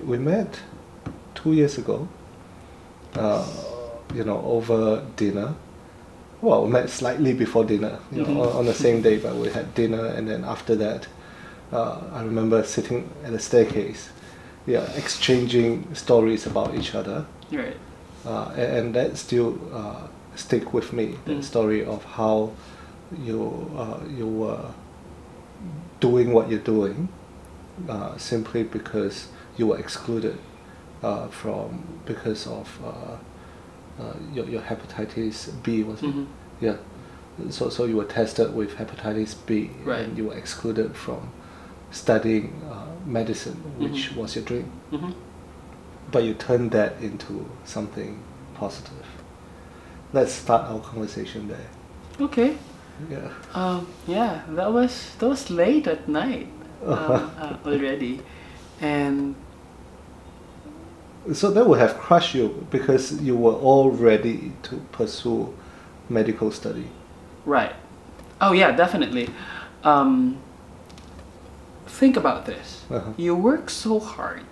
We met 2 years ago, over dinner. Well, we met slightly before dinner, on the same day, but we had dinner, and then after that, I remember sitting at the staircase, exchanging stories about each other. Right. And that still stick with me, that story of how you were doing what you're doing simply because you were excluded because of your hepatitis B, was it? Yeah. So you were tested with hepatitis B, right. and you were excluded from studying medicine, which was your dream. But you turned that into something positive. Let's start our conversation there. Okay. Yeah. Yeah, that was late at night already, and so that would have crushed you because you were all ready to pursue medical study. Right. Oh yeah, definitely. Think about this. You work so hard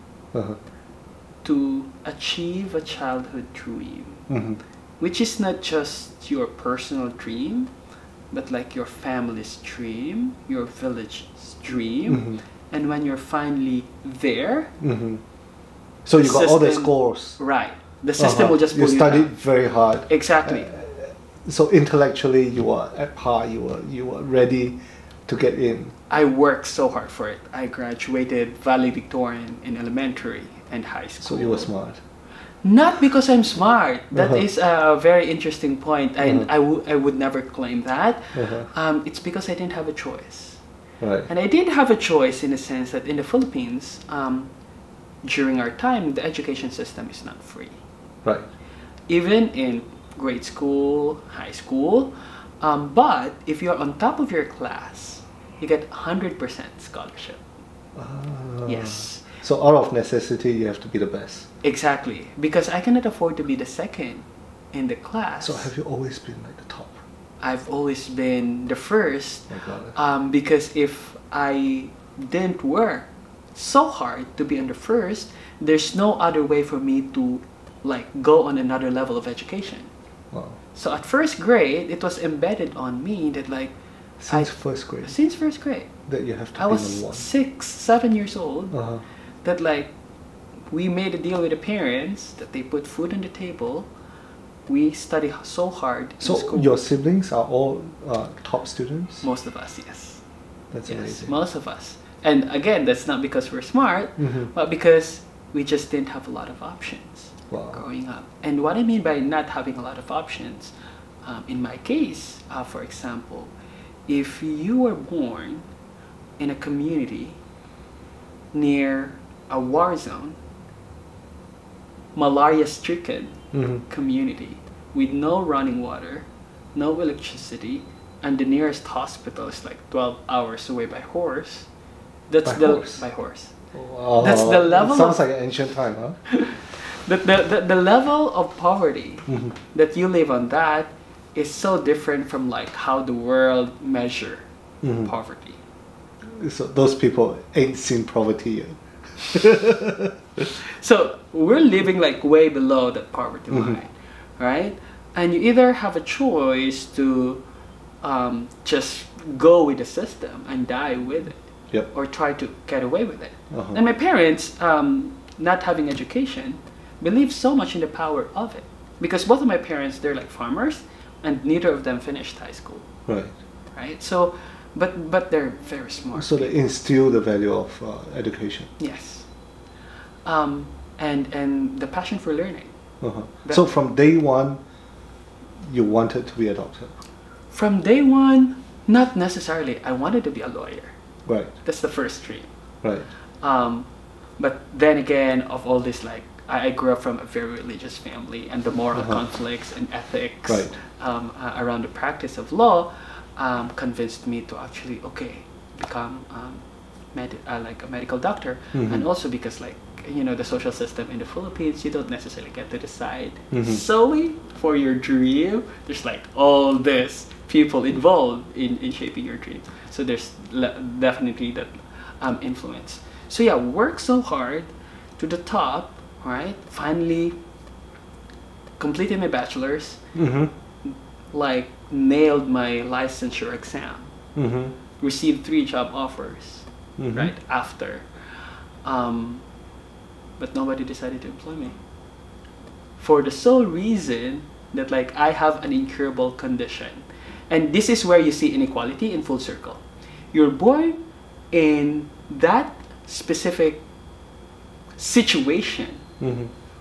to achieve a childhood dream, which is not just your personal dream, but like your family's dream, your village's dream, and when you're finally there, so you got all the scores. Right. The system will just pull you studied very hard. Exactly. So intellectually you were at par. You were ready to get in. I worked so hard for it. I graduated valedictorian in elementary and high school. So you were smart. Not because I'm smart. That is a very interesting point. I would never claim that. It's because I didn't have a choice. Right. And I did have a choice in the sense that in the Philippines, during our time, the education system is not free. Right. Even in grade school, high school, but if you're on top of your class, you get 100% scholarship. Yes. So out of necessity, you have to be the best. Exactly, because I cannot afford to be the second in the class. So have you always been like the top? I've always been the first, I got it. because if I didn't work so hard to be on the first, there's no other way for me to like go on another level of education. Wow. So at first grade, it was embedded on me that like since first grade. Since first grade. That you have to I be was number one. 6, 7 years old. That like we made a deal with the parents that they put food on the table. We study so hard in school. So your siblings are all top students? Most of us, yes. That's amazing. Most of us. And again, that's not because we're smart, but because we just didn't have a lot of options growing up. And what I mean by not having a lot of options, in my case, for example, if you were born in a community near a war zone, malaria-stricken community with no running water, no electricity, and the nearest hospital is like 12 hours away by horse. That's by horse. Wow. That's the level. It sounds like an ancient time, huh? the level of poverty that you live on that is so different from like how the world measure poverty. So those people ain't seen poverty yet. So we're living like way below that poverty line, right? And you either have a choice to just go with the system and die with it, or try to get away with it. And my parents, not having education, believe so much in the power of it, because both of my parents, they're like farmers, and neither of them finished high school. Right. So, but they're very smart. So they instill the value of education. Yes. And the passion for learning. So from day one, you wanted to be a doctor? From day one, not necessarily. I wanted to be a lawyer. Right. That's the first dream. Right. But then again, of all this, like I grew up from a very religious family, and the moral conflicts and ethics around the practice of law convinced me to actually become like a medical doctor, and also because like the social system in the Philippines, you don't necessarily get to decide solely for your dream. There's like all this people involved in shaping your dream. So there's definitely that influence. So yeah, work so hard to the top, right? Finally completed my bachelor's, like nailed my licensure exam, received 3 job offers right after. But nobody decided to employ me for the sole reason that like I have an incurable condition. And this is where you see inequality in full circle. You're born in that specific situation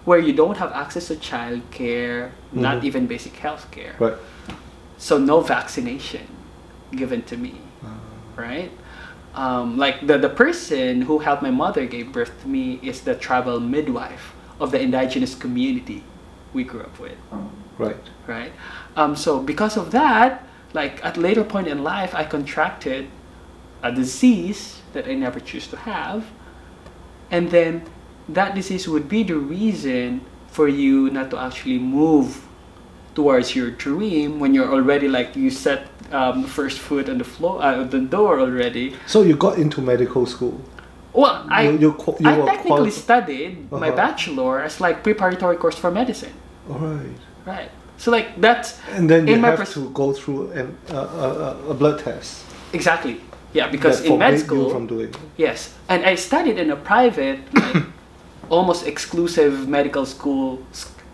where you don't have access to child care, not even basic health care. Right. So no vaccination given to me, right? Like the person who helped my mother gave birth to me is the tribal midwife of the indigenous community we grew up with. Right. Right. So because of that, like at later point in life, I contracted a disease that I never choose to have, and then that disease would be the reason for you not to actually move towards your dream when you're already like you set first foot on the floor, the door already. So you got into medical school. Well, I technically studied my Uh-huh. bachelor as like preparatory course for medicine. All right. Right. So like that's And then you in my have to go through a blood test. Exactly. Yeah, because that in med forbade you school, from doing it. yes, and I studied in a private, like, almost exclusive medical school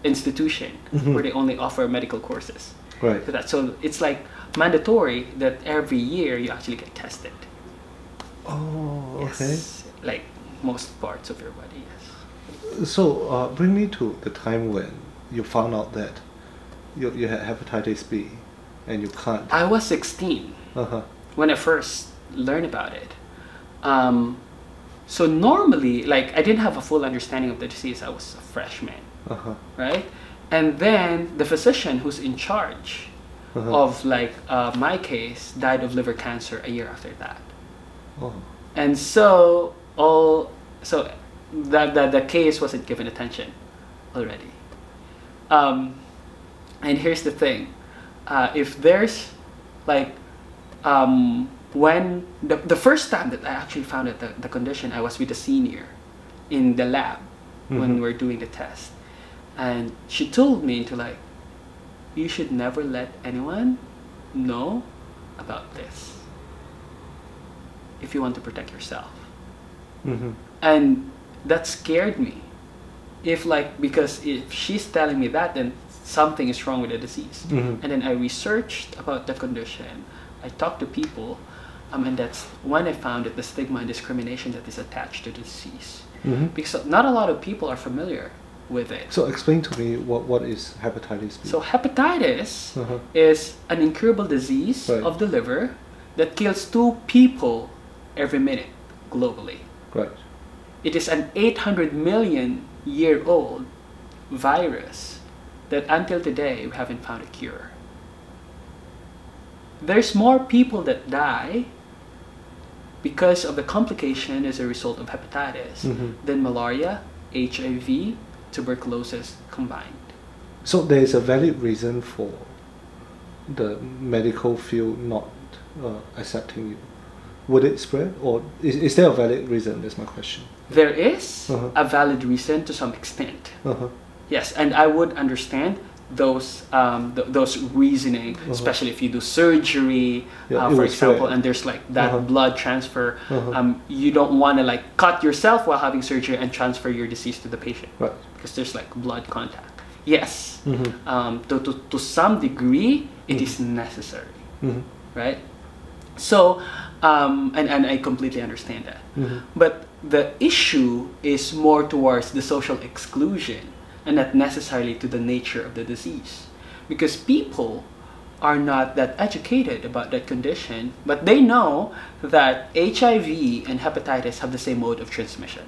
institution where they only offer medical courses. Right. So it's like mandatory that every year you actually get tested. Oh, okay. Yes, like most parts of your body. Yes. So bring me to the time when you found out that you had hepatitis B, and you can't. I was 16 when I first learned about it. So normally, like I didn't have a full understanding of the disease. I was a freshman, right? And then the physician who's in charge of like my case died of liver cancer a year after that. Oh. And so the case wasn't given attention already. And here's the thing, if there's like when the first time that I actually found out the condition, I was with a senior in the lab when we were doing the test, and she told me to like, you should never let anyone know about this if you want to protect yourself. And that scared me. Because if she's telling me that, then something is wrong with the disease. And then I researched about the condition. I talked to people, and that's when I found that the stigma and discrimination that is attached to the disease. Because not a lot of people are familiar with it. So explain to me what is hepatitis B? So hepatitis is an incurable disease of the liver that kills 2 people every minute globally. Right. It is an 800 million year old virus that until today we haven't found a cure. There's more people that die because of the complication as a result of hepatitis than malaria, HIV, tuberculosis combined. So there is a valid reason for the medical field not accepting you. Would it spread, or is there a valid reason? That's my question. There is a valid reason to some extent. Yes, and I would understand those reasoning, especially if you do surgery, for example, and there's like that blood transfer. You don't want to like cut yourself while having surgery and transfer your disease to the patient, right? Because there's like blood contact. Yes, to some degree, it is necessary, right? So, and I completely understand that. But the issue is more towards the social exclusion and not necessarily to the nature of the disease. Because people are not that educated about that condition, but they know that HIV and hepatitis have the same mode of transmission.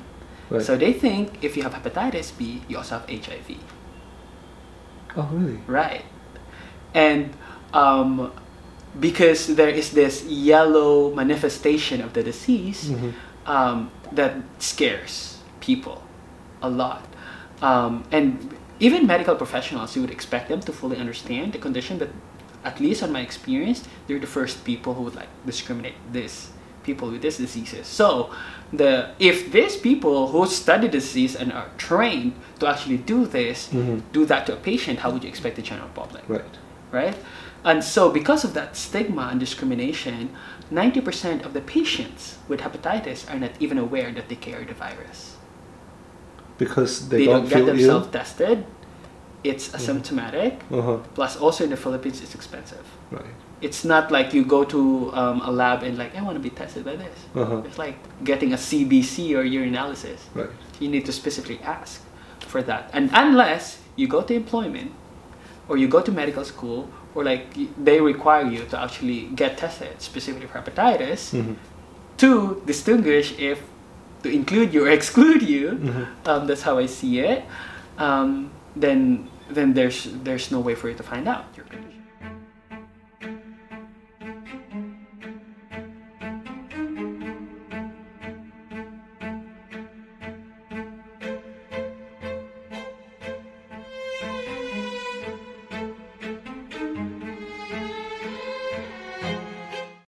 Right. So they think if you have hepatitis B, you also have HIV. Oh, really? Right. And because there is this yellow manifestation of the disease that scares people. a lot. And even medical professionals, you would expect them to fully understand the condition, but at least on my experience, they're the first people who would like discriminate this people with these diseases. So if these people who study the disease and are trained to actually do this, do that to a patient, how would you expect the general public? Right? And so because of that stigma and discrimination, 90% of the patients with hepatitis are not even aware that they carry the virus. Because they don't get themselves tested. It's asymptomatic. Plus also in the Philippines, it's expensive. It's not like you go to a lab and like, I want to be tested by this. It's like getting a CBC or urinalysis. You need to specifically ask for that. And unless you go to employment or you go to medical school, or like they require you to actually get tested specifically for hepatitis to distinguish if to include you or exclude you. That's how I see it. Then there's no way for you to find out your condition.